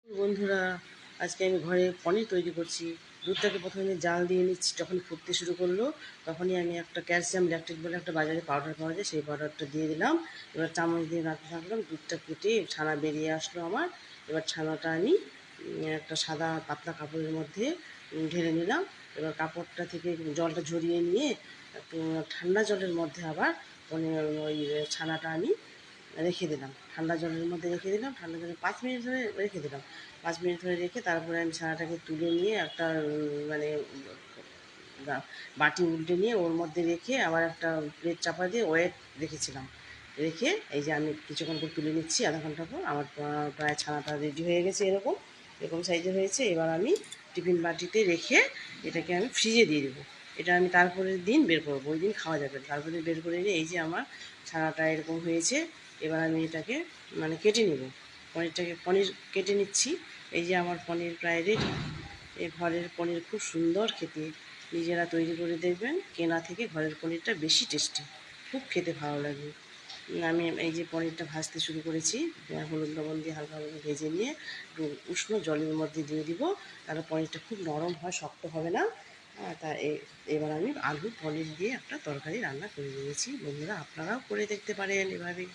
বন্ধুরা, আজকে আমি ঘরে পনির তৈরি করছি। দুধটাকে প্রথমে জাল দিয়ে নিচ্ছি। যখন ফুটতে শুরু করলো তখনই আমি একটা ক্যালসিয়াম ল্যাকটেট বলে একটা বাজারে পাউডার পাওয়া যায়, সেই পাউডারটা দিয়ে দিলাম। এবার চামচ দিয়ে নাড়তে থাকলাম, দুধটা কেটে ছানা বেরিয়ে আসলো আমার। এবার ছানাটা আমি একটা সাদা পাতলা কাপড়ের মধ্যে ঢেলে নিলাম। এবার কাপড়টা থেকে জলটা ঝরিয়ে নিয়ে একটু ঠান্ডা জলের মধ্যে আবার ওই ছানাটা আমি রেখে দিলাম। ঠান্ডা জলের মধ্যে রেখে দিলাম, ঠান্ডা জলে 5 মিনিট ধরে রেখে দিলাম। 5 মিনিট ধরে রেখে তারপরে আমি ছানাটাকে তুলে নিয়ে একটা মানে বাটি উল্টে নিয়ে ওর মধ্যে রেখে আবার একটা প্লেট চাপা দিয়ে ওয়েট রেখেছিলাম। রেখে এই যে আমি কিছুক্ষণ করে তুলে নিচ্ছি, আধা ঘন্টা পর আমার প্রায় ছানাটা রেডি হয়ে গেছে। এরকম এরকম সাইজের হয়েছে। এবার আমি টিফিন বাটিতে রেখে এটাকে আমি ফ্রিজে দিয়ে দেবো। এটা আমি তারপরের দিন বের করবো, ওই দিন খাওয়া যাবে। তারপরে বের করে নিয়ে এই যে আমার ছানাটা এরকম হয়েছে। এবার আমি এটাকে কেটে নেব। পনির কেটে নিচ্ছি। এই যে আমার পনির প্রায় রেডি। এই ঘরের পনির খুব সুন্দর খেতে। নিজেরা তৈরি করে দেখবেন, কেনা থেকে ঘরের পনিরটা বেশি টেস্টি, খুব খেতে ভালো লাগে। আমি এই যে পনিরটা ভাজতে শুরু করেছি। হলুদ লবণ দিয়ে হালকাভাবে ভেজে নিয়ে একটু উষ্ণ জলের মধ্যে দিয়ে দিব। তাহলে পনিরটা খুব নরম হয়, শক্ত হবে না। এবার আমি আলু পনির দিয়ে একটা তরকারি রান্না করে নিয়েছি। বন্ধুরা, আপনারাও করে দেখতে পারেন এভাবে।